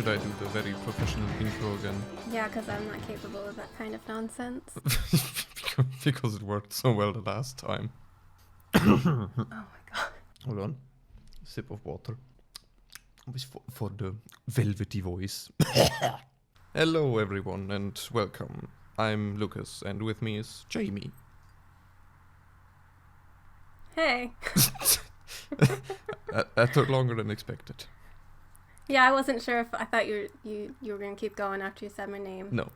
should I do the very professional intro again? Yeah, because I'm not capable of that kind of nonsense. Because it worked so well the last time. Oh my god. Hold on. Sip of water. For the velvety voice. Hello everyone and welcome. I'm Lucas and with me is Jaime. Hey. That took longer than expected. Yeah, I wasn't sure if I thought you were gonna keep going after you said my name. No.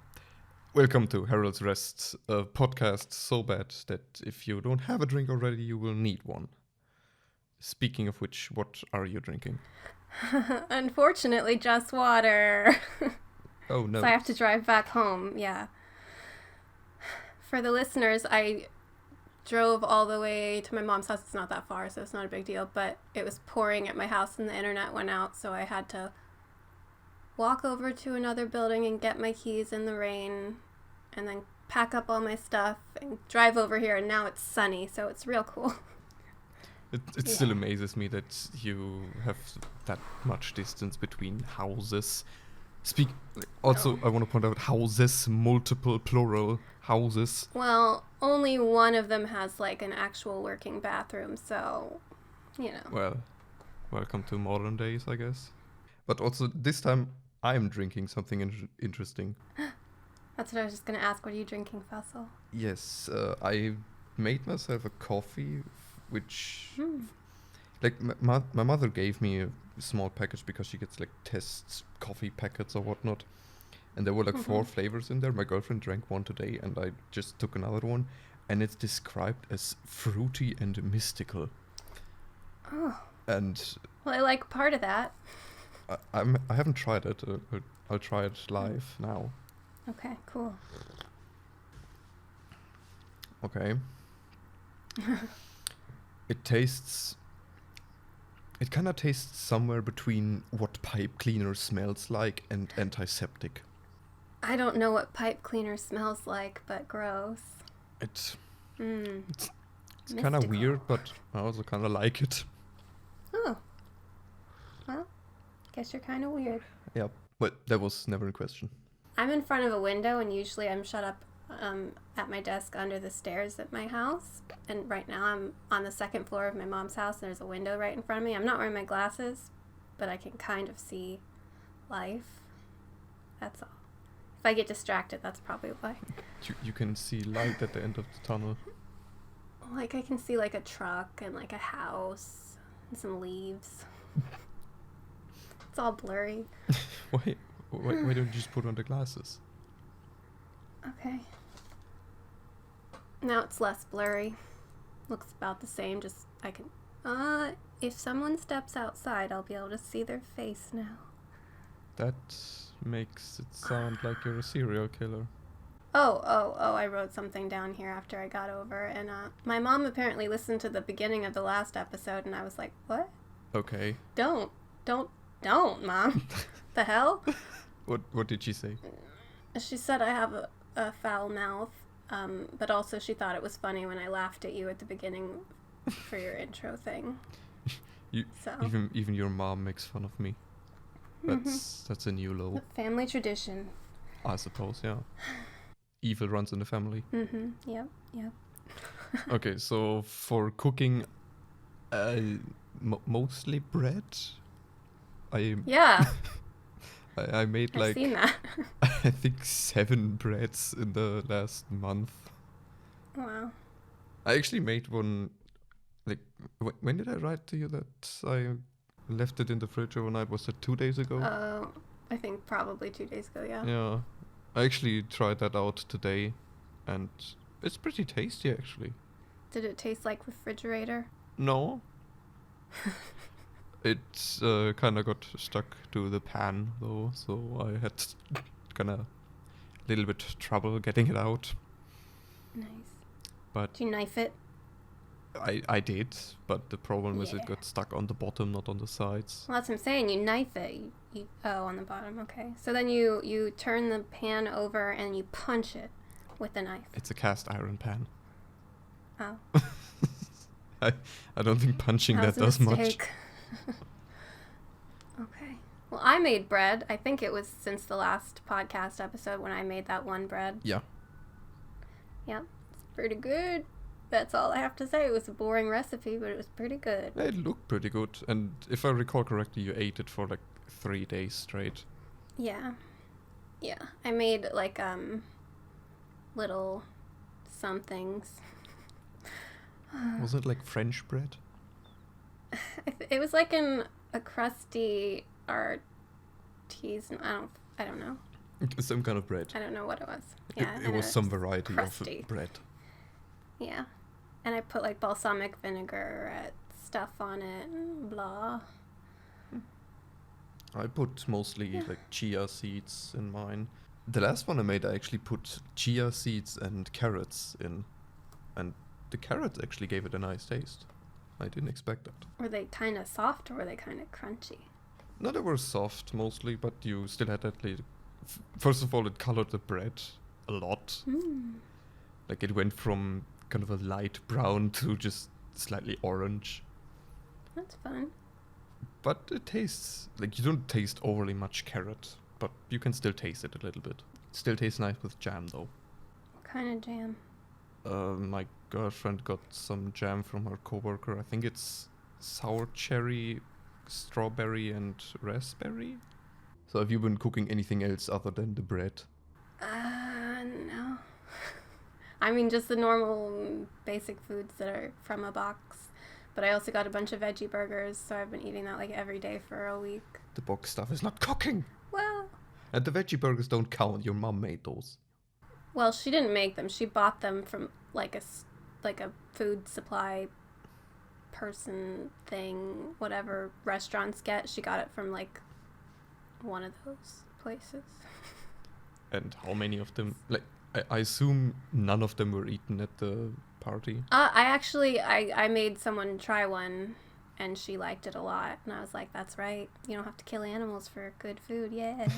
Welcome to Herald's Rest, a podcast so bad that if you don't have a drink already, you will need one. Speaking of which, what are you drinking? Unfortunately, just water. Oh no. So I have to drive back home, yeah. For the listeners, I drove all the way to my mom's house. It's not that far, so it's not a big deal, but it was pouring at my house and the internet went out, so I had to walk over to another building and get my keys in the rain and then pack up all my stuff and drive over here, and now it's sunny, so it's real cool. It still amazes me that you have that much distance between houses. Also, I want to point out houses, multiple, plural, houses. Well, only one of them has like an actual working bathroom, so, you know. Well, welcome to modern days, I guess. But also, this time, I'm drinking something interesting. That's what I was just going to ask. What are you drinking, Fussel? Yes, I made myself a coffee, which... Like, my mother gave me a small package because she gets, like, tests coffee packets or whatnot. And there were, like, 4 flavors in there. My girlfriend drank one today, and I just took another one. And it's described as fruity and mystical. Oh. And... Well, I like part of that. I haven't tried it. I'll try it live now. Okay, cool. Okay. It kind of tastes somewhere between what pipe cleaner smells like and antiseptic. I don't know what pipe cleaner smells like, but gross. It's It's kind of weird, but I also kind of like it. Oh. Well, guess you're kind of weird. Yeah, but that was never in question. I'm in front of a window, and usually I'm shut up at my desk under the stairs at my house. And right now I'm on the 2nd floor of my mom's house, and there's a window right in front of me. I'm not wearing my glasses, but I can kind of see life. That's all. If I get distracted, that's probably why. You can see light at the end of the tunnel. Like, I can see, like, a truck and, like, a house and some leaves. It's all blurry. Why don't you just put on the glasses? Okay. Now it's less blurry. Looks about the same, just I can... if someone steps outside, I'll be able to see their face now. That makes it sound like you're a serial killer. Oh, I wrote something down here after I got over, and my mom apparently listened to the beginning of the last episode, and I was like, what? Okay. Don't, Mom. The hell? What did she say? She said I have a foul mouth, but also she thought it was funny when I laughed at you at the beginning for your intro thing. Even your mom makes fun of me. That's a new low. Family tradition. I suppose, yeah. Evil runs in the family. Yep. Okay, so for cooking, mostly bread. Yeah. I made I've seen that. I think 7 breads in the last month. Wow. I actually made one. Like, when did I write to you that I left it in the fridge overnight? Was it 2 days ago? I think probably 2 days ago. Yeah. Yeah, I actually tried that out today, and it's pretty tasty actually. Did it taste like refrigerator? No. It kind of got stuck to the pan though, so I had kind of a little bit trouble getting it out. Nice. But did you knife it? I did, but the problem is it got stuck on the bottom, not on the sides. Well, that's what I'm saying. You knife it. On the bottom. Okay. So then you turn the pan over and you punch it with a knife. It's a cast iron pan. Oh. I don't think punching that does much. Okay. Well, I made bread. I think it was since the last podcast episode when I made that one bread. Yeah. Yep. It's pretty good. That's all I have to say. It was a boring recipe, but it was pretty good. It looked pretty good. And if I recall correctly, you ate it for like 3 days straight. Yeah. Yeah. I made like little somethings. Was it like French bread? It was like a crusty artisan. I don't know. Some kind of bread. I don't know what it was. Yeah, it was some variety crusty. of bread. Yeah. And I put like balsamic vinegar stuff on it and blah. I put mostly like chia seeds in mine. The last one I made, I actually put chia seeds and carrots in. And the carrots actually gave it a nice taste. I didn't expect that. Were they kind of soft or were they kind of crunchy? No, they were soft mostly, but you still had that little... First of all, it colored the bread a lot. Like it went from kind of a light brown to just slightly orange. That's fun. But it tastes... Like you don't taste overly much carrot, but you can still taste it a little bit. It still tastes nice with jam though. What kind of jam? My girlfriend got some jam from her coworker. I think it's sour cherry, strawberry, and raspberry. So have you been cooking anything else other than the bread? No. I mean, just the normal basic foods that are from a box. But I also got a bunch of veggie burgers, so I've been eating that like every day for a week. The box stuff is not cooking. Well. And the veggie burgers don't count. Your mom made those. Well, she didn't make them. She bought them from like a food supply person thing, whatever restaurants get. She got it from like one of those places. And how many of them? Like, I assume none of them were eaten at the party. I made someone try one, and she liked it a lot. And I was like, "That's right. You don't have to kill animals for good food, yeah."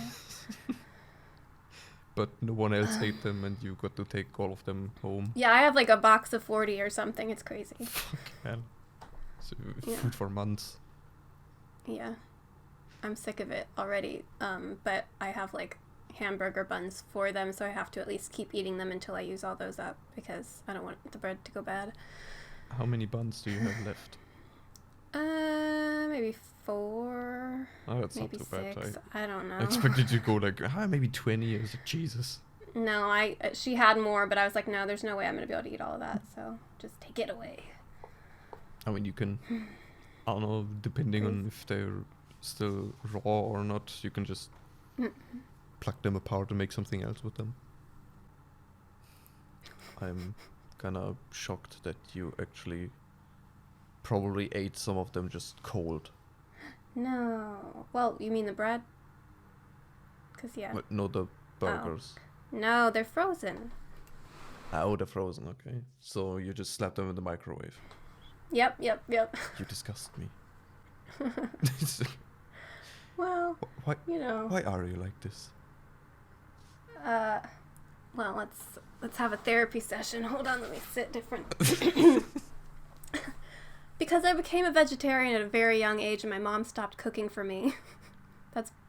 But no one else ate them, and you got to take all of them home. Yeah, I have like a box of 40 or something. It's crazy. Fuck hell. So food for months. Yeah. I'm sick of it already. But I have like hamburger buns for them, so I have to at least keep eating them until I use all those up because I don't want the bread to go bad. How many buns do you have left? Maybe 4. Oh, that's maybe not too 6. bad. I don't know. I expected you to go like, maybe 20. I was like, Jesus. No, she had more, but I was like, no, there's no way I'm going to be able to eat all of that, so just take it away. I mean, you can, I don't know, depending on if they're still raw or not, you can just pluck them apart and make something else with them. I'm kind of shocked that you actually probably ate some of them just cold. No. Well, you mean the bread? Because, yeah. No, the burgers. Oh. No, they're frozen. Oh, they're frozen, okay. So you just slap them in the microwave. Yep. You disgust me. Well, why, you know. Why are you like this? Well, let's have a therapy session. Hold on, let me sit different. Because I became a vegetarian at a very young age and my mom stopped cooking for me.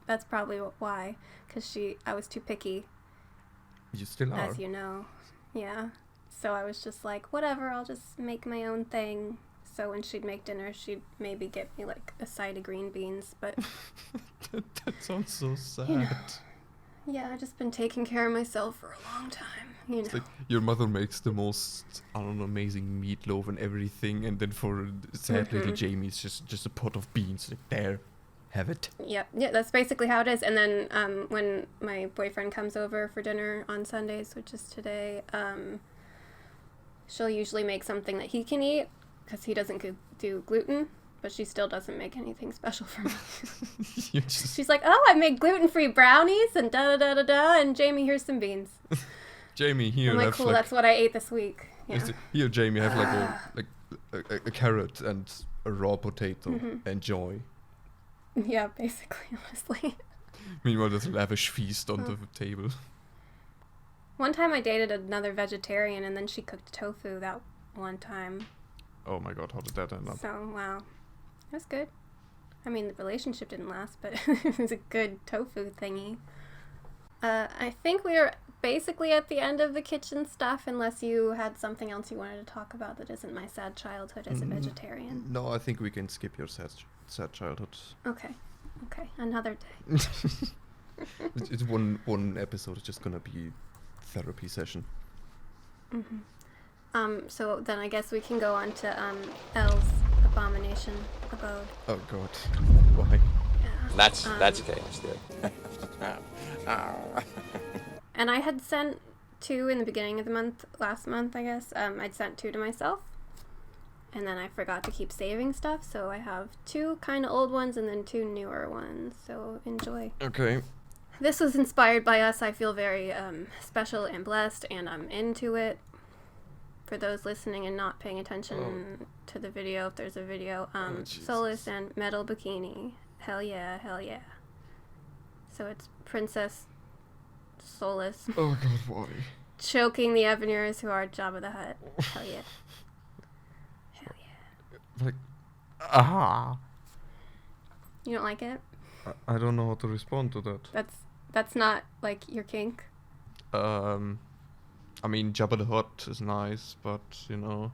That's probably why. Because I was too picky. You still are. As you know. Yeah. So I was just like, whatever, I'll just make my own thing. So when she'd make dinner, she'd maybe get me like a side of green beans, but... that sounds so sad. You know, yeah, I've just been taking care of myself for a long time, you know. It's like your mother makes the most, I don't know, amazing meatloaf and everything, and then for sad little Jamie, it's just a pot of beans. Like, there, have it. Yep. Yeah, that's basically how it is. And then when my boyfriend comes over for dinner on Sundays, which is today, she'll usually make something that he can eat, because he doesn't do gluten, but she still doesn't make anything special for me. She's like, oh, I made gluten-free brownies and da-da-da-da-da, and Jamie, here's some beans. Jamie, here, I'm like, cool, that's what I ate this week. Yeah. Here, Jamie, have a carrot and a raw potato. Enjoy. Yeah, basically, honestly. Meanwhile, there's a lavish feast on the table. One time I dated another vegetarian, and then she cooked tofu that one time. Oh my god, how did that end up? So, wow. It was good. I mean, the relationship didn't last, but it was a good tofu thingy. I think we are basically at the end of the kitchen stuff, unless you had something else you wanted to talk about that isn't my sad childhood as a vegetarian. No, I think we can skip your sad childhood. Okay, another day. It's one episode is just gonna be therapy session. So then I guess we can go on to Elle's abomination abode. Oh god, why? Yeah. That's chaos there. And I had sent 2 in the beginning of the month, last month, I guess. I'd sent 2 to myself. And then I forgot to keep saving stuff, so I have 2 kind of old ones and then 2 newer ones. So enjoy. Okay. This was inspired by us. I feel very special and blessed, and I'm into it. For those listening and not paying attention to the video, if there's a video, Solus and Metal Bikini. Hell yeah, hell yeah. So it's Princess Solus. Oh god, why? Choking the Evaniers who are Jabba the Hutt. Hell yeah. Hell yeah. Like, You don't like it? I don't know how to respond to that. That's not, like, your kink? I mean, Jabba the Hutt is nice, but, you know.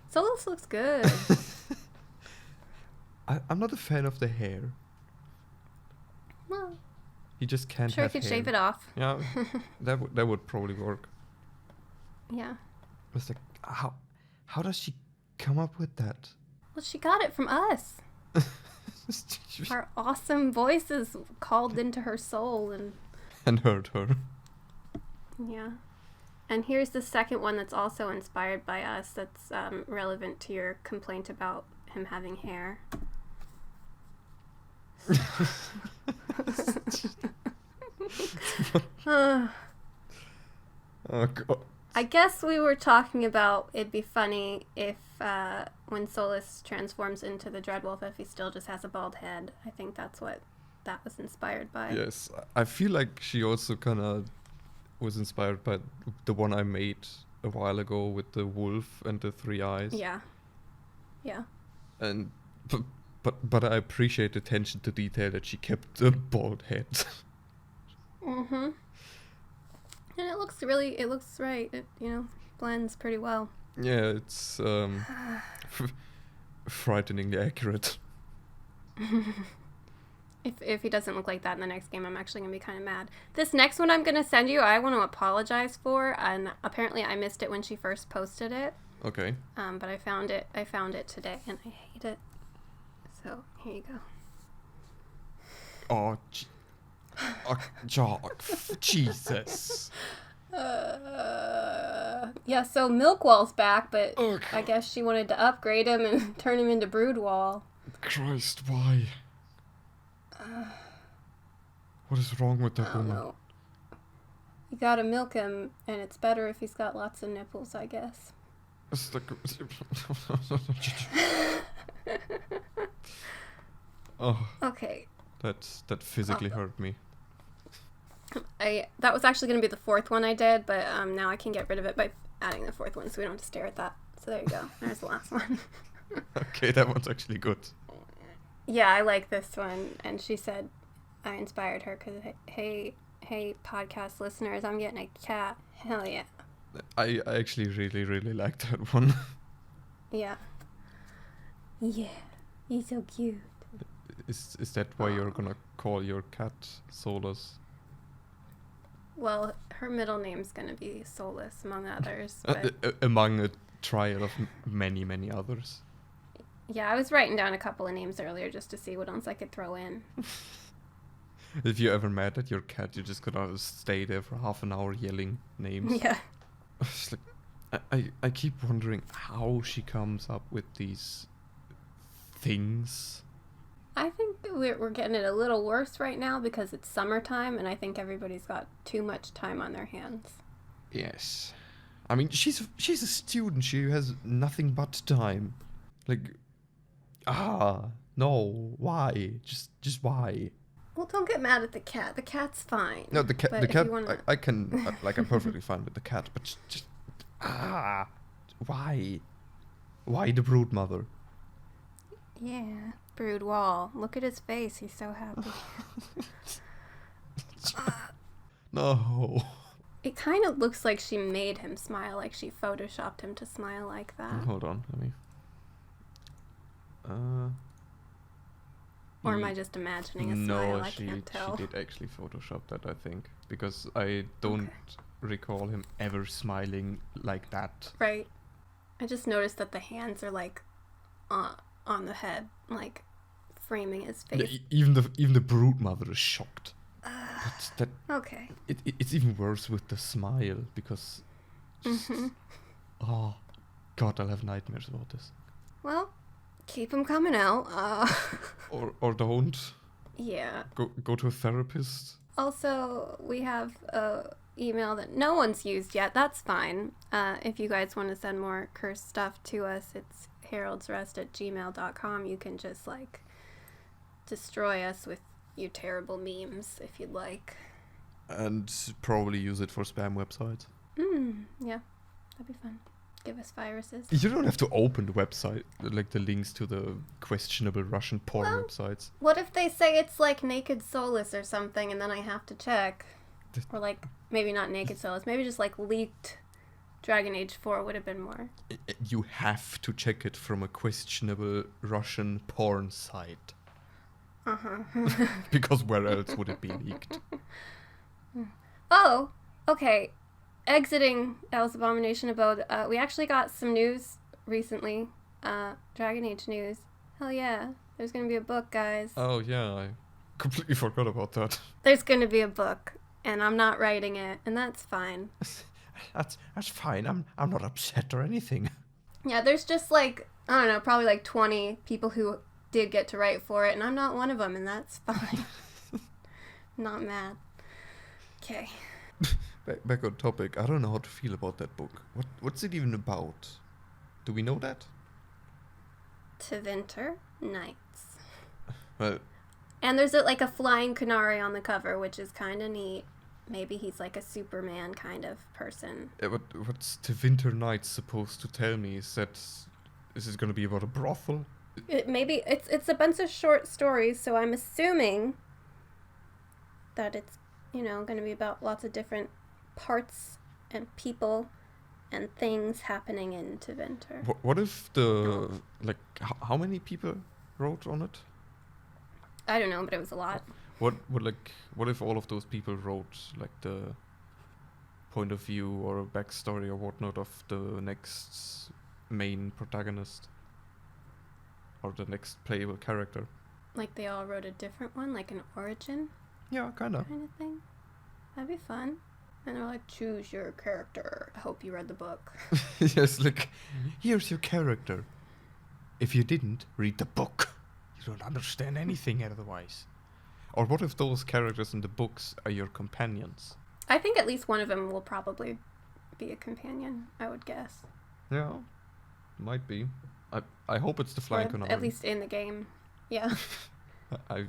Solus looks good. I'm not a fan of the hair. Well, He just can't sure, I have could hair. shave it off. Yeah, that would probably work. Yeah. It's like, how does she come up with that? Well, she got it from us. Our awesome voices called into her soul And hurt her. Yeah. And here's the second one that's also inspired by us that's relevant to your complaint about him having hair. Oh god. I guess we were talking about it'd be funny if when Solus transforms into the Dreadwolf, if he still just has a bald head. I think that's what that was inspired by. Yes, I feel like she also kind of was inspired by the one I made a while ago with the wolf and the 3 eyes. Yeah. Yeah. And but I appreciate the attention to detail that she kept the bald head. Mm-hmm. And it looks right. It, blends pretty well. Yeah, it's frighteningly accurate. If he doesn't look like that in the next game, I'm actually going to be kind of mad. This next one I'm going to send you, I want to apologize for, and apparently I missed it when she first posted it. Okay. But I found it today, and I hate it. So, here you go. Oh, Jesus. Yeah, so Milkwall's back, but Okay. I guess she wanted to upgrade him and turn him into Broodwall. Christ, why? What is wrong with I that don't woman? know. You gotta milk him, and it's better if he's got lots of nipples, I guess. It's like... Oh, Okay. that physically hurt me. That was actually going to be the 4th one I did, but now I can get rid of it by adding the 4th one, so we don't have to stare at that. So there you go. There's the last one. Okay, that one's actually good. Yeah, I like this one. And she said I inspired her because, hey, podcast listeners, I'm getting a cat. Hell yeah. I actually really, really like that one. Yeah. Yeah. He's so cute. Is that why you're gonna call your cat Solus? Well, her middle name's going to be Solus, among others. But Among a triad of many, many others. yeah, I was writing down a couple of names earlier just to see what else I could throw in. If you're ever mad at your cat, you're just gonna stay there for half an hour yelling names. Yeah. It's like, I keep wondering how she comes up with these things. I think we're getting it a little worse right now because it's summertime, and I think everybody's got too much time on their hands. Yes. I mean, she's a student. She has nothing but time. Like, no, why? Just why? Well, don't get mad at the cat. The cat's fine. No, the cat. But The if cat. you wanna- I can I'm perfectly fine with the cat, but just why? Why the brood mother? Yeah. Brood Wall. Look at his face. He's so happy. No. It kind of looks like she made him smile, like she photoshopped him to smile like that. Hold on, let me. Or am I just imagining a smile? I can't tell. She did actually Photoshop that, I think, because I don't recall him ever smiling like that. Right. I just noticed that the hands are like on the head, like framing his face. Yeah, even the brood mother is shocked. Okay. It's even worse with the smile because. Oh, God! I'll have nightmares about this. Well, keep them coming out. Or don't. Yeah. Go to a therapist. Also, we have a email that no one's used yet. That's fine. If you guys want to send more cursed stuff to us, it's heraldsrest@gmail.com. You can just like destroy us with your terrible memes if you'd like. And probably use it for spam websites. Yeah, that'd be fun. Give us viruses. You don't have to open the website, like the links to the questionable Russian porn websites. What if they say it's like Naked Soulless or something, and then I have to check? Or like, maybe not Naked Soulless, maybe just like leaked Dragon Age 4 would have been more. You have to check it from a questionable Russian porn site. Because where else would it be leaked? Oh, okay. Exiting Al's Abomination Abode, we actually got some news recently. Dragon Age news. Hell yeah. There's gonna be a book, guys. Oh yeah, I completely forgot about that. There's gonna be a book, and I'm not writing it, and that's fine. That's fine. I'm not upset or anything. Yeah, there's just like, I don't know, probably like 20 people who did get to write for it, and I'm not one of them, and that's fine. Not mad. Okay. Back on topic, I don't know how to feel about that book. What's it even about? Do we know that? Tevinter Nights. Well, and there's like a flying Kunari on the cover, which is kind of neat. Maybe he's like a Superman kind of person. What's Tevinter Nights supposed to tell me? Is it going to be about a brothel? Maybe it's a bunch of short stories, so I'm assuming that it's, going to be about lots of different parts and people and things happening in Tevinter. What if how many people wrote on it? I don't know, but it was a lot. What if all of those people wrote like the point of view or a backstory or whatnot of the next main protagonist or the next playable character? Like they all wrote a different one, like an origin? Yeah, kind of thing. That'd be fun. And they're like, choose your character. I hope you read the book. Yes, like, here's your character. If you didn't, read the book. You don't understand anything otherwise. Or what if those characters in the books are your companions? I think at least one of them will probably be a companion, I would guess. Yeah, might be. I hope it's the Flying Kunari. At least in the game. Yeah. I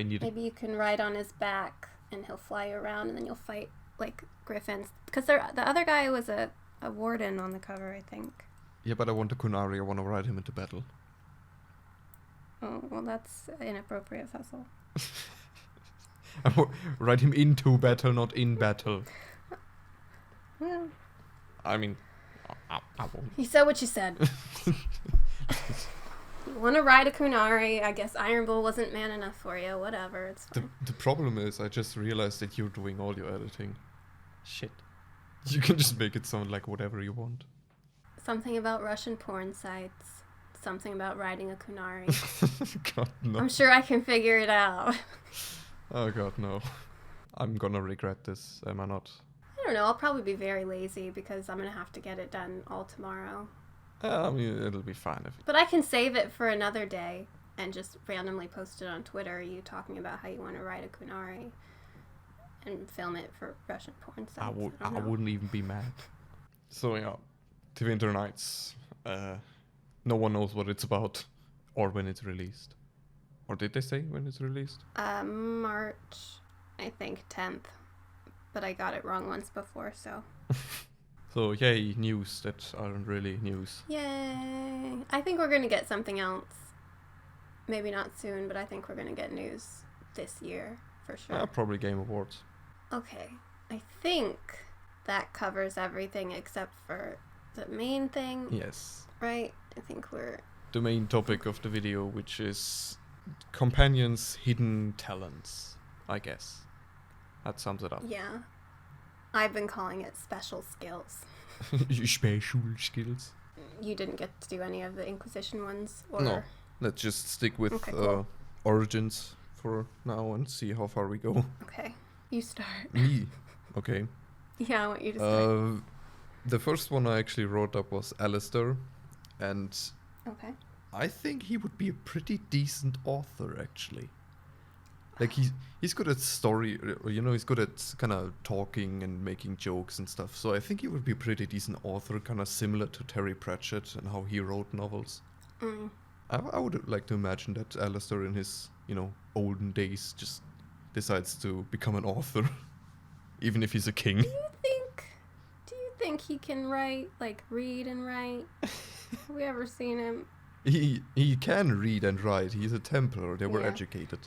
need Maybe you can ride on his back and he'll fly you around and then you'll fight like griffins. Because the other guy was a warden on the cover, I think. Yeah, but I want a Kunari. I want to ride him into battle. Oh, well, that's inappropriate, Fussel. I want ride him into battle, not in battle. Well, I mean, I won't. You said what you said. You want to ride a Kunari? I guess Iron Bull wasn't man enough for you. Whatever, it's fine. The problem is, I just realized that you're doing all your editing. Shit. You can just make it sound like whatever you want. Something about Russian porn sites. Something about riding a Kunari. God, no. I'm sure I can figure it out. Oh God, no. I'm gonna regret this, am I not? I don't know. I'll probably be very lazy because I'm going to have to get it done all tomorrow. I mean, it'll be fine if. But I can save it for another day and just randomly post it on Twitter. You talking about how you want to ride a Kunari and film it for Russian porn sites. I wouldn't even be mad. So yeah, Tevinter Nights. No one knows what it's about or when it's released. Or did they say when it's released? March, I think 10th. But I got it wrong once before, so. So yay, news that aren't really news. Yay! I think we're gonna get something else. maybe not soon, but I think we're going to get news this year for sure. Probably Game Awards. Okay. I think that covers everything except for the main thing. Yes. Right? I think we're... The main topic of the video, which is companions' hidden talents, I guess. That sums it up. Yeah. I've been calling it special skills. Special skills. You didn't get to do any of the Inquisition ones? Or... No. Let's just stick with Okay, cool. Origins for now and see how far we go. Okay. You start. Me? Okay. Yeah, I want you to start. The first one I actually wrote up was Alistair, and Okay. I think he would be a pretty decent author, actually. Like, he's good at story, he's good at kind of talking and making jokes and stuff, so I think he would be a pretty decent author, kind of similar to Terry Pratchett and how he wrote novels. Mm. I would like to imagine that Alistair in his, olden days just decides to become an author, even if he's a king. Do you think he can write, like, read and write? Have we ever seen him? He can read and write. He's a Templar. They were Yeah. educated.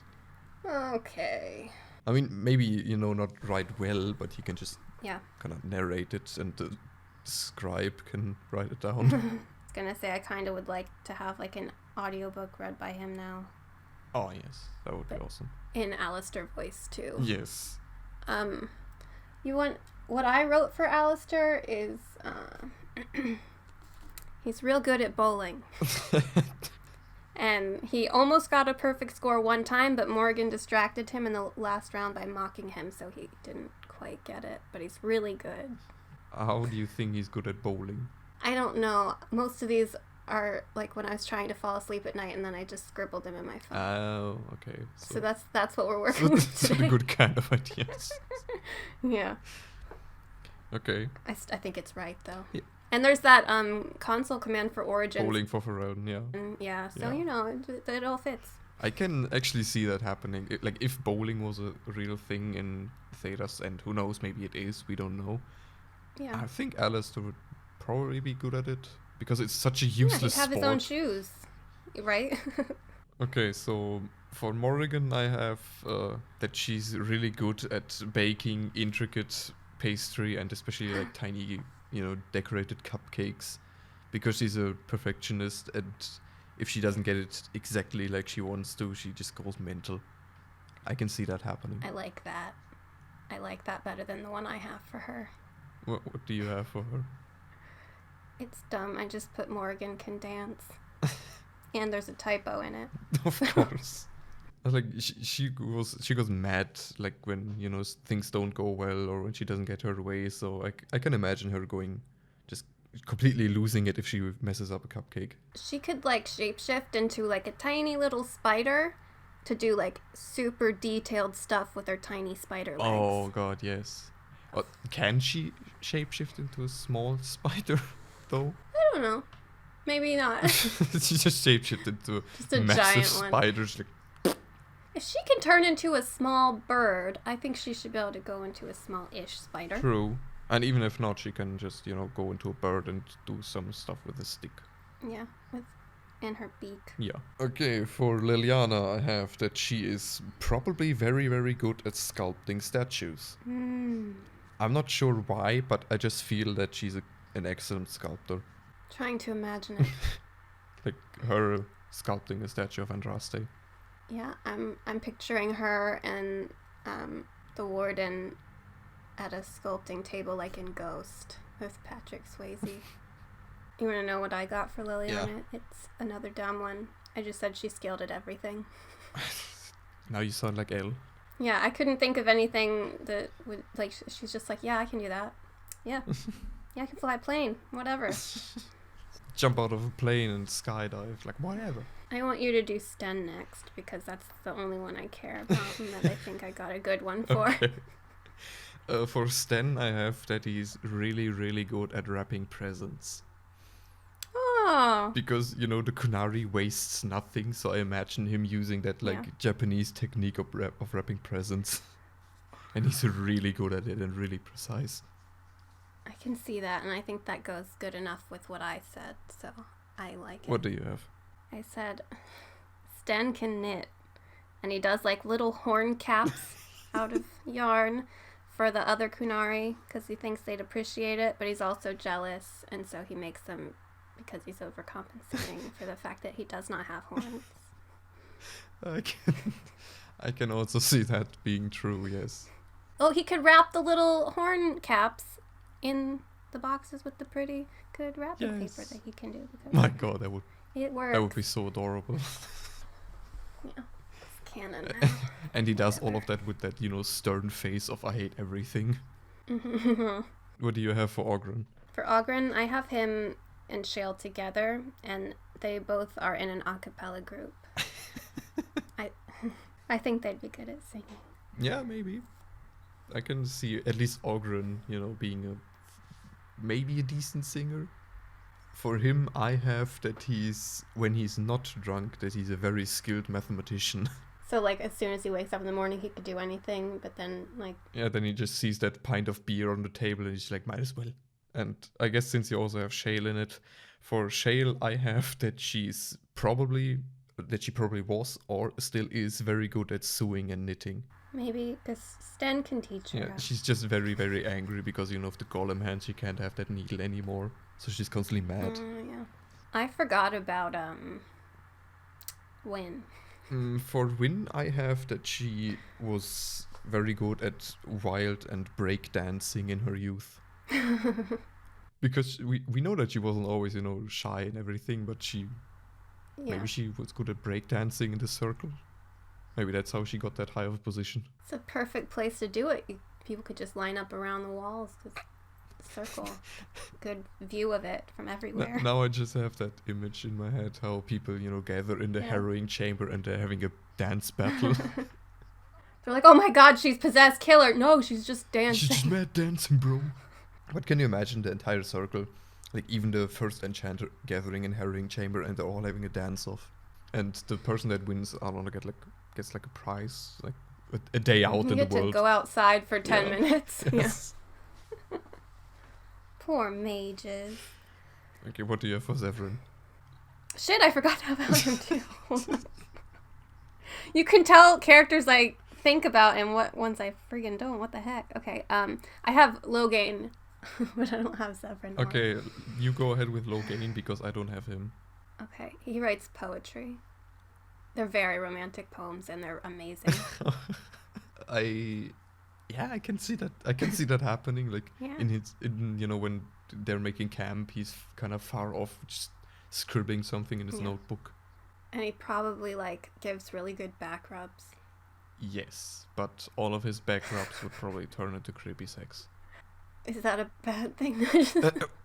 Okay. I mean, maybe, not write well, but he can just Yeah. kind of narrate it, and the scribe can write it down. I was gonna say I kind of would like to have, like, an audiobook read by him now. Oh, yes. That would be awesome. In Alistair voice, too. Yes. What I wrote for Alistair is, he's real good at bowling. And he almost got a perfect score one time, but Morgan distracted him in the last round by mocking him, so he didn't quite get it. But he's really good. How do you think he's good at bowling? I don't know. Most of these are, like, when I was trying to fall asleep at night, and then I just scribbled them in my phone. Oh, okay. So that's what we're working with That's a today. good kind of ideas. Yeah. Okay. I think it's right, though. Yeah. And there's that console command for Origins. Bowling for Pharaoh, yeah. Yeah, so, Yeah. it all fits. I can actually see that happening. Like, if bowling was a real thing in Thedas, and who knows, maybe it is, we don't know. Yeah. I think Alistair would probably be good at it, because it's such a useless he'd have sport. his own shoes, right? Okay, so for Morrigan, I have that she's really good at baking intricate pastry, and especially like tiny, decorated cupcakes, because she's a perfectionist, and if she doesn't get it exactly like she wants to, she just goes mental. I can see that happening. I like that. I like that better than the one I have for her. What do you have for her? It's dumb. I just put Morgan can dance. And there's a typo in it. Of course. Like, she goes mad, like, when, things don't go well, or when she doesn't get her way, so I can imagine her going, just completely losing it if she messes up a cupcake. She could, like, shapeshift into, like, a tiny little spider to do, like, super detailed stuff with her tiny spider legs. Oh god, yes. Can she shapeshift into a small spider, though? I don't know. Maybe not. She just shapeshifted into Just a massive giant one. spiders. Like, If she can turn into a small bird, I think she should be able to go into a small-ish spider. true. And even if not, she can just, go into a bird and do some stuff with a stick. Yeah, and her beak. Yeah. Okay, for Liliana, I have that she is probably very, very good at sculpting statues. I'm not sure why, but I just feel that she's an excellent sculptor. Trying to imagine it. Like her sculpting a statue of Andraste. Yeah, I'm picturing her and the warden at a sculpting table like in Ghost with Patrick Swayze. You want to know what I got for Liliana? Yeah. It's another dumb one. I just said she's skilled at everything. Now you sound like Elle. Yeah, I couldn't think of anything that would, like, she's just like, yeah, I can do that. Yeah. Yeah, I can fly a plane. Whatever. Jump out of a plane and skydive, like whatever. I want you to do Sten next, because that's the only one I care about and that I think I got a good one for. Okay. For Sten, I have that he's really, really good at wrapping presents. Oh. Because, the Kunari wastes nothing, so I imagine him using that, like, Yeah. Japanese technique of wrapping presents. And he's really good at it and really precise. I can see that, and I think that goes good enough with what I said, so I like it. What do you have? I said Sten can knit, and he does like little horn caps out of yarn for the other Kunari because he thinks they'd appreciate it, but he's also jealous, and so he makes them because he's overcompensating for the fact that he does not have horns. I can also see that being true, yes. Oh, he could wrap the little horn caps in the boxes with the pretty good wrapping paper that he can do. My god, It works. that would be so adorable. Yeah, it's canon now. And he does all of that with that, stern face of I hate everything. What do you have for Ogren? For Ogren, I have him and Shale together, and they both are in an a cappella group. I think they'd be good at singing. Yeah, maybe. I can see at least Ogren, being maybe a decent singer. For him, I have that when he's not drunk, that he's a very skilled mathematician. So, like, as soon as he wakes up in the morning, he could do anything, but then, like... Yeah, then he just sees that pint of beer on the table and he's like, might as well. And I guess since you also have Shale in it, for Shale, I have that she probably was or still is very good at sewing and knitting. Maybe, because Sten can teach her. Yeah, she's just very, very angry because, of the golem hand, she can't have that needle anymore. So she's constantly mad. Yeah. I forgot about, Win. For Win, I have that she was very good at wild and break dancing in her youth. Because we know that she wasn't always, shy and everything, but maybe she was good at break dancing in the circle. Maybe that's how she got that high of a position. It's a perfect place to do it. People could just line up around the walls. Circle. Good view of it from everywhere. Now I just have that image in my head, how people, gather in the harrowing chamber and they're having a dance battle. They're like, oh my god, she's possessed, kill her. No, she's just dancing. She's just mad dancing, bro. But can you imagine the entire circle? Like, even the first enchanter gathering in harrowing chamber and they're all having a dance-off. And the person that wins, I don't know, gets like a prize, like a day out in the world. You get to go outside for 10 minutes. Yes. Yeah. Poor mages. Okay, what do you have for Zevran? Shit, I forgot about him too. You can tell characters I think about and what ones I friggin' don't. What the heck? Okay, I have Logain, but I don't have Zevran. Okay, you go ahead with Logain because I don't have him. Okay, he writes poetry. They're very romantic poems and they're amazing. I can see that. I can see that happening. Like Yeah. when they're making camp, he's kind of far off, just scribbling something in his notebook. And he probably gives really good back rubs. Yes, but all of his back rubs would probably turn into creepy sex. Is that a bad thing?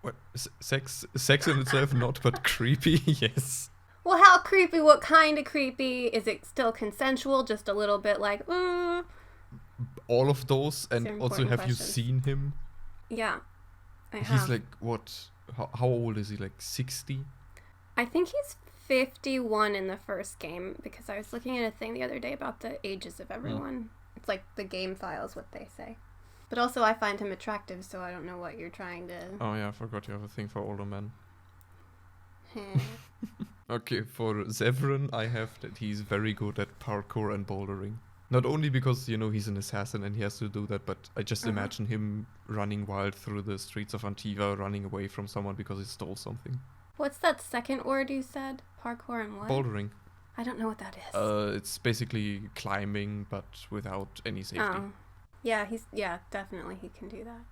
What? Sex in itself, not, but creepy. Yes. Well, how creepy? What kind of creepy? Is it still consensual? Just a little bit All of those, and They're also, important have questions. you seen him? Yeah, I have. He's like, what? How old is he? Like 60? I think he's 51 in the first game because I was looking at a thing the other day about the ages of everyone. It's like the game file is what they say. But also I find him attractive, so I don't know what you're trying to... Oh yeah, I forgot you have a thing for older men. Okay, for Zevran, I have that he's very good at parkour and bouldering. Not only because, he's an assassin and he has to do that, but I just imagine him running wild through the streets of Antiva, running away from someone because he stole something. What's that second word you said? Parkour and what? Bouldering. I don't know what that is. It's basically climbing, but without any safety. Oh. Yeah, definitely he can do that.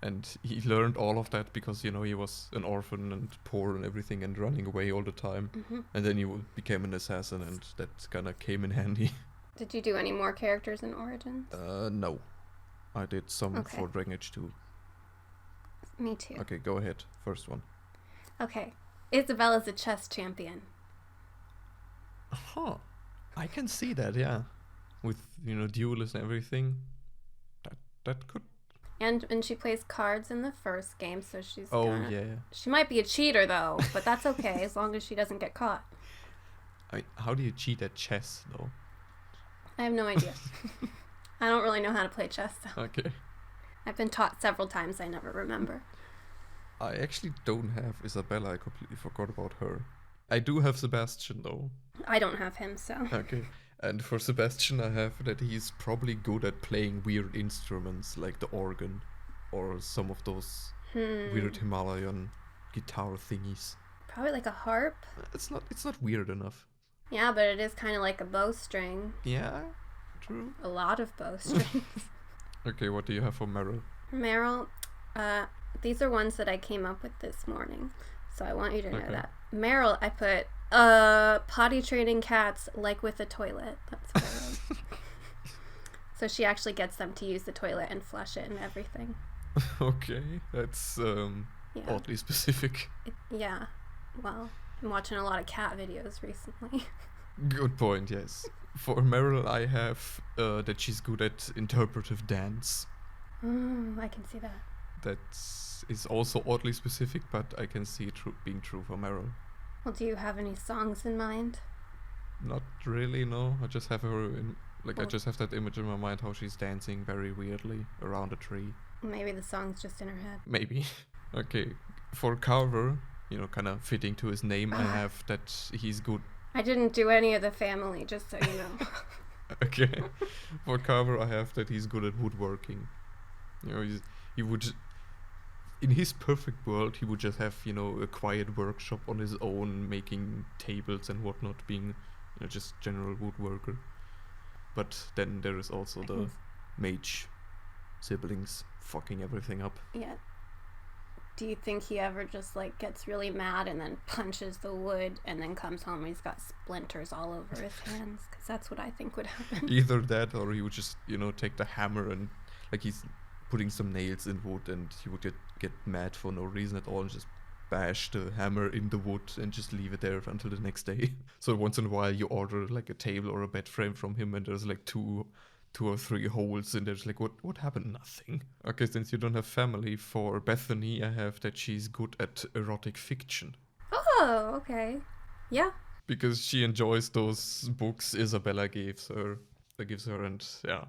And he learned all of that because, he was an orphan and poor and everything and running away all the time. Mm-hmm. And then he became an assassin and that kind of came in handy. Did you do any more characters in Origins? No. I did some for Dragon Age 2. Me too. Okay, go ahead. First one. Okay. Isabella's a chess champion. Huh. I can see that, yeah. With, duelists and everything. That could... And she plays cards in the first game, so she's yeah. She might be a cheater, though, but that's okay, as long as she doesn't get caught. How do you cheat at chess, though? I have no idea. I don't really know how to play chess, so. Okay. I've been taught several times, I never remember. I actually don't have Isabella, I completely forgot about her. I do have Sebastian, though. I don't have him, so. Okay. And for Sebastian, I have that he's probably good at playing weird instruments like the organ or some of those weird Himalayan guitar thingies. Probably like a harp. It's not weird enough. Yeah, but it is kind of like a bowstring. Yeah, true. A lot of bowstrings. Okay, what do you have for Meryl? Meryl, these are ones that I came up with this morning, so I want you to know that. Meryl, I put potty training cats like with a toilet. That's what I wrote. So she actually gets them to use the toilet and flush it and everything. Okay, that's oddly specific. Yeah, well, I'm watching a lot of cat videos recently. Good point, yes. For Meryl, I have that she's good at interpretive dance. I can see that. That is also oddly specific, but I can see it being true for Meryl. Well, do you have any songs in mind? Not really, no. I just have her in, I just have that image in my mind how she's dancing very weirdly around a tree. Maybe the song's just in her head. Maybe. Okay. For Carver, kind of fitting to his name, I have that he's good. I didn't do any of the family, just so you know. Okay. For Carver, I have that he's good at woodworking. He would, in his perfect world, he would just have, a quiet workshop on his own, making tables and whatnot, being, just general woodworker. But then there is also the mage siblings fucking everything up. Yeah. Do you think he ever just gets really mad and then punches the wood and then comes home and he's got splinters all over his hands? Because that's what I think would happen. Either that, or he would just take the hammer and he's putting some nails in wood, and he would get mad for no reason at all and just bash the hammer in the wood and just leave it there until the next day. So once in a while you order a table or a bed frame from him and there's two or three holes, and there's what happened? Nothing. Okay, since you don't have family, for Bethany, I have that she's good at erotic fiction. Oh, okay. Yeah. Because she enjoys those books Isabella gives her, and yeah,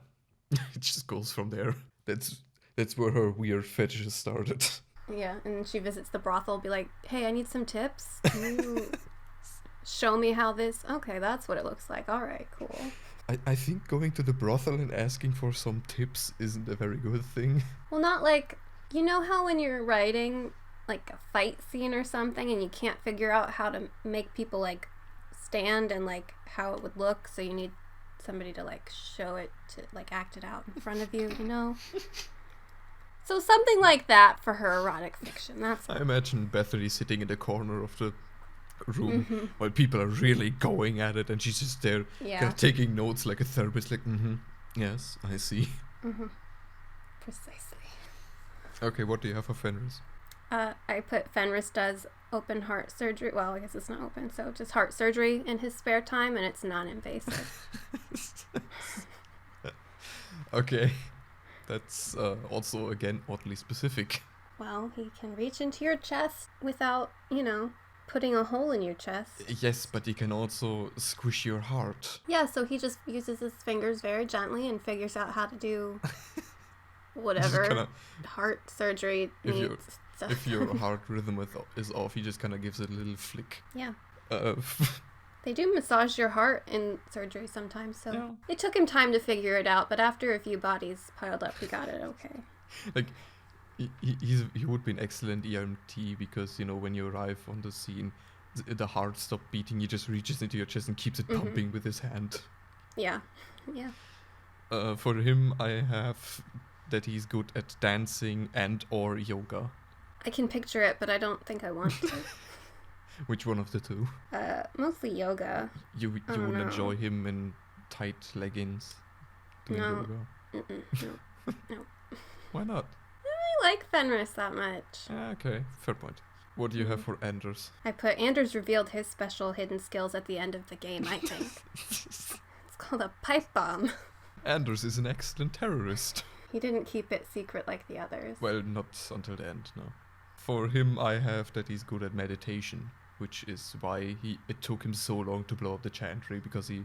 it just goes from there. That's where her weird fetishes started. Yeah, and she visits the brothel, be like, hey, I need some tips. Can you show me how this... Okay, that's what it looks like. All right, cool. I think going to the brothel and asking for some tips isn't a very good thing. Well, not you know how when you're writing a fight scene or something and you can't figure out how to make people stand and how it would look, so you need somebody to show it, to act it out in front of you, So something like that for her erotic fiction. That's I imagine Bethany sitting in the corner of the room while people are really going at it, and she's just there taking notes like a therapist, yes, I see. Precisely. Okay, what do you have for Fenris? I put Fenris does open heart surgery. Well, I guess it's not open, so just heart surgery in his spare time, and it's non-invasive. Okay. That's also, again, oddly specific. Well, he can reach into your chest without, putting a hole in your chest. Yes, but he can also squish your heart. Yeah, so he just uses his fingers very gently and figures out how to do whatever heart surgery needs. If your heart rhythm is off, he just kind of gives it a little flick. Yeah. They do massage your heart in surgery sometimes, so it took him time to figure it out, but after a few bodies piled up, he got it okay. He would be an excellent EMT, because, when you arrive on the scene, the heart stops beating, he just reaches into your chest and keeps it pumping with his hand. Yeah. For him, I have that he's good at dancing and or yoga. I can picture it, but I don't think I want to. Which one of the two? Mostly yoga. You wouldn't enjoy him in tight leggings doing yoga? No. Why not? I like Fenris that much. Okay, fair point. What do you have for Anders? I put Anders revealed his special hidden skills at the end of the game, I think. It's called a pipe bomb. Anders is an excellent terrorist. He didn't keep it secret like the others. Well, not until the end, no. For him, I have that he's good at meditation, which is why it took him so long to blow up the chantry, because he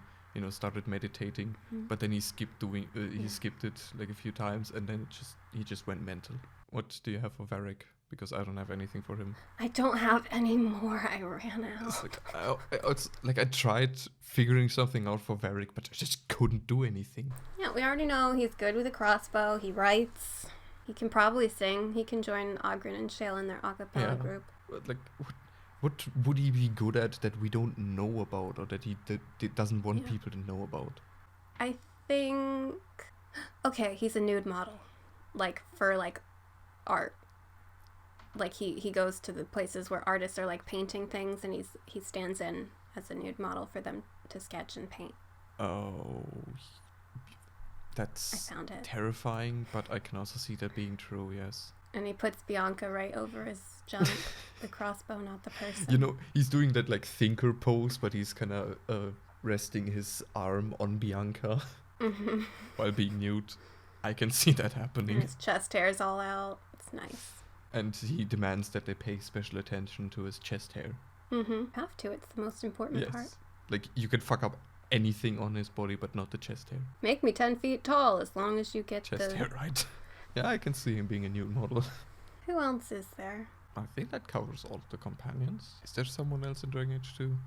started meditating, but then he skipped it a few times, and then he just went mental. What do you have for Varric? because I don't have anything for him. I don't have any more. I ran It's out. I tried figuring something out for Varric, but I just couldn't do anything. Yeah, we already know he's good with a crossbow. He writes. He can probably sing. He can join Ogren and Shale in their a cappella group. But like, what would he be good at that we don't know about, or that he doesn't want people to know about? I think... Okay, he's a nude model. Like, for, like, art. Like, he goes to the places where artists are, like, painting things, and he stands in as a nude model for them to sketch and paint. Oh... That's I found it. terrifying, but I can also see that being true, yes. And he puts Bianca right over his junk. The crossbow, not the person. You know, he's doing that, like, thinker pose, but he's kind of resting his arm on Bianca while being nude. I can see that happening. And his chest hair's all out. It's nice. And he demands that they pay special attention to his chest hair. Have to. It's the most important part. Like, you can fuck up anything on his body, but not the chest hair. Make me 10 feet tall as long as you get chest hair right. Yeah, I can see him being a nude model. Who else is there? I think that covers all of the companions. Is there someone else in Dragon Age 2?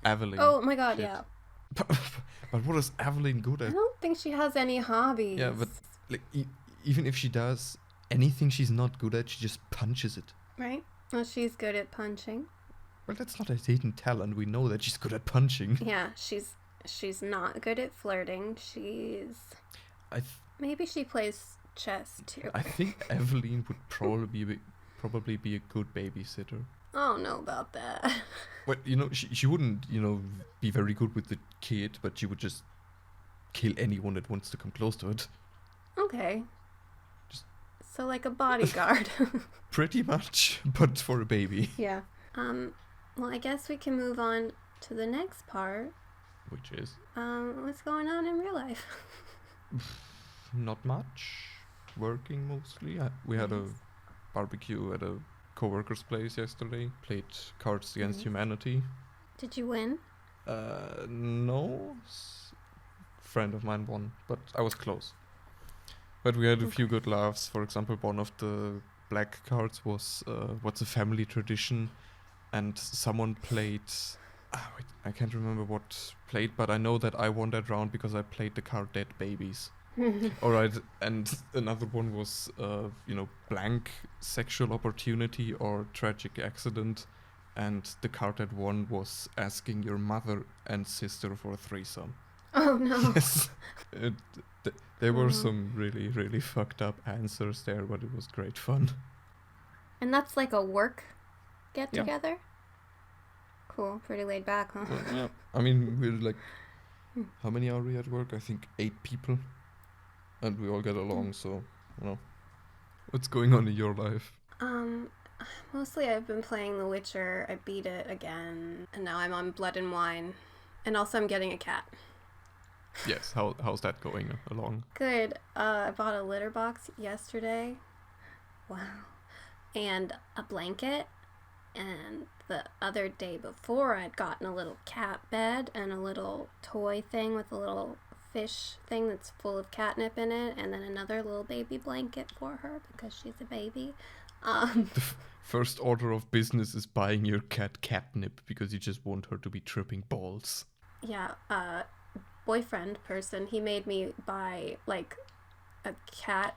Aveline. Oh my god, Shit. yeah. But what is Aveline good I at? don't think she has any hobbies. Yeah, but like even if she does anything she's not good at, she just punches it. Right? Well, she's good at punching. Well, that's not a hidden talent. We know that she's good at punching. Yeah, she's not good at flirting. Maybe she plays chess too. I think Aveline would probably be a good babysitter. I don't know about that. But you know, she wouldn't, you know, be very good with the kid, but she would just kill anyone that wants to come close to it. Okay. So like a bodyguard. Pretty much, but for a baby. Yeah. Well, I guess we can move on to the next part. Which is? What's going on in real life? Not much. Working mostly. We had a barbecue at a co-worker's place yesterday. Played Cards Against Humanity. Did you win? No. Friend of mine won, but I was close. But we had a few good laughs. For example, one of the black cards was What's a Family Tradition? And someone played... wait, I can't remember what played, but I know that I won that round because I played the card Dead Babies. Alright, and another one was, blank sexual opportunity or tragic accident. And the card that won was asking your mother and sister for a threesome. Oh no. Yes. There were some really, really fucked up answers there, but it was great fun. And that's like a work get-together? Yeah. Cool. Pretty laid back, huh? Yeah. I mean, we're like... How many are we at work? I think 8 people. And we all get along, so, you know. What's going on in your life? Mostly I've been playing The Witcher. I beat it again. And now I'm on Blood and Wine. And also I'm getting a cat. Yes, how's that going along? Good. I bought a litter box yesterday. Wow. And a blanket. And the other day before, I'd gotten a little cat bed and a little toy thing with a little fish thing that's full of catnip in it, and then another little baby blanket for her because she's a baby. The first order of business is buying your cat catnip because you just want her to be tripping balls. Yeah, boyfriend person, he made me buy like a cat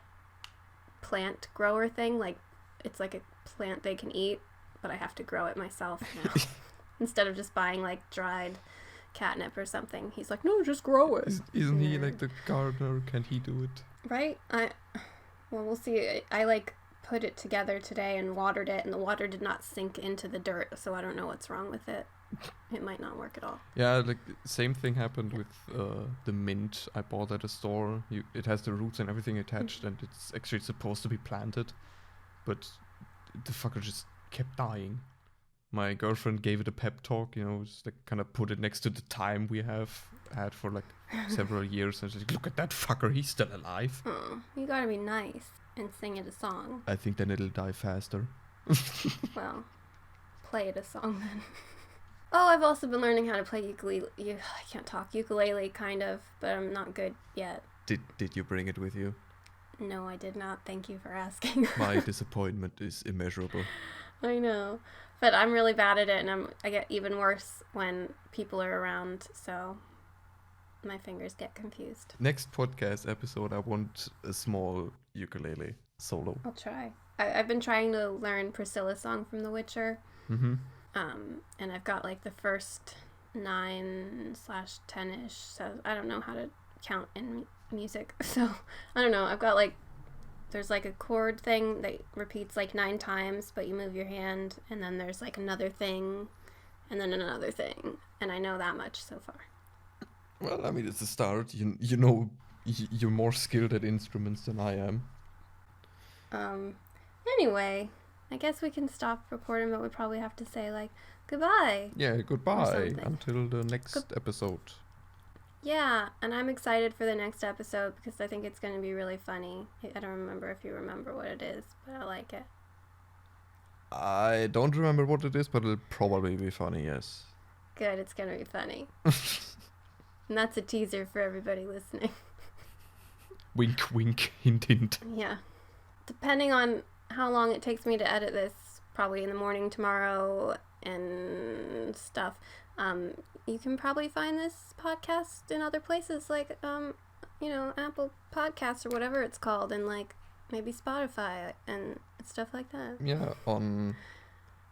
plant grower thing. Like, it's like a plant they can eat, but I have to grow it myself now. Instead of just buying like dried catnip or something. He's like, no, just grow it. Isn't he like the gardener? Can't he do it? Right? Well, we'll see. I like put it together today and watered it, and the water did not sink into the dirt, so I don't know what's wrong with it. It might not work at all. Yeah, like same thing happened with the mint I bought at a store. It has the roots and everything attached, and it's actually supposed to be planted, but the fucker just kept dying. My girlfriend gave it a pep talk, just like kind of put it next to the thyme we have had for like several years, and she's like, look at that fucker, he's still alive. Oh, you gotta be nice and sing it a song. I think then it'll die faster. Well, play it a song then. Oh, I've also been learning how to play ukulele. I can't talk ukulele, kind of, but I'm not good yet. Did you bring it with you? No, I did not. Thank you for asking. My disappointment is immeasurable. I know. But I'm really bad at it, and I get even worse when people are around, so my fingers get confused. Next podcast episode, I want a small ukulele solo. I'll try. I've been trying to learn Priscilla's song from The Witcher. Mm-hmm. And I've got like the first 9/10-ish, so I don't know how to count in music. So I don't know. I've got like, there's like a chord thing that repeats like 9 times, but you move your hand, and then there's like another thing, and then another thing, and I know that much so far. Well, I mean, it's a start. You know, you're more skilled at instruments than I am. Anyway, I guess we can stop recording, but we probably have to say like goodbye. Yeah, goodbye until the next episode. Yeah, and I'm excited for the next episode because I think it's going to be really funny. I don't remember if you remember what it is, but I like it. I don't remember what it is, but it'll probably be funny, yes. Good, it's going to be funny. And that's a teaser for everybody listening. Wink, wink, hint, hint. Yeah. Depending on how long it takes me to edit this, probably in the morning tomorrow and stuff, you can probably find this podcast in other places like, Apple Podcasts or whatever it's called, and like maybe Spotify and stuff like that. Yeah,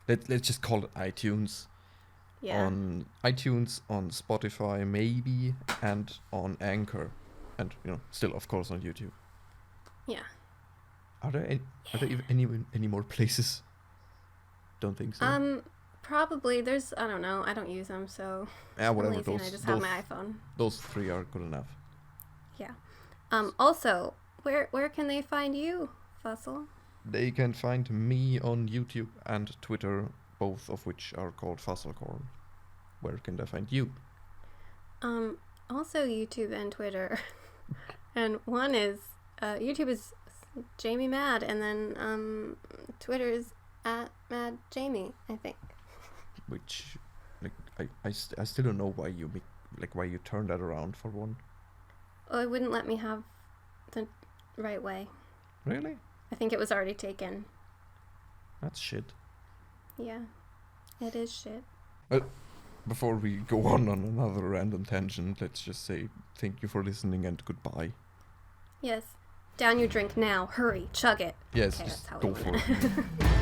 let's just call it iTunes. Yeah. On iTunes, on Spotify, maybe, and on Anchor, and still of course on YouTube. Yeah. Are there any more places? Don't think so. Probably. There's, I don't know. I don't use them, so. Yeah, whatever. I'm lazy and I just have my iPhone. Those 3 are good enough. Yeah. Also, where can they find you, Fussel? They can find me on YouTube and Twitter, both of which are called Fusselkorn. Where can they find you? Also YouTube and Twitter. And one is, YouTube is Jaime Madd, and then Twitter is @MaddJaime, I think. Which, I still don't know why you why you turned that around for one. Oh, it wouldn't let me have the right way. Really? I think it was already taken. That's shit. Yeah, it is shit. Before we go on another random tangent, let's just say thank you for listening and goodbye. Yes. Down your drink now. Hurry. Chug it. Yes, Okay, just that's how go we for win. it.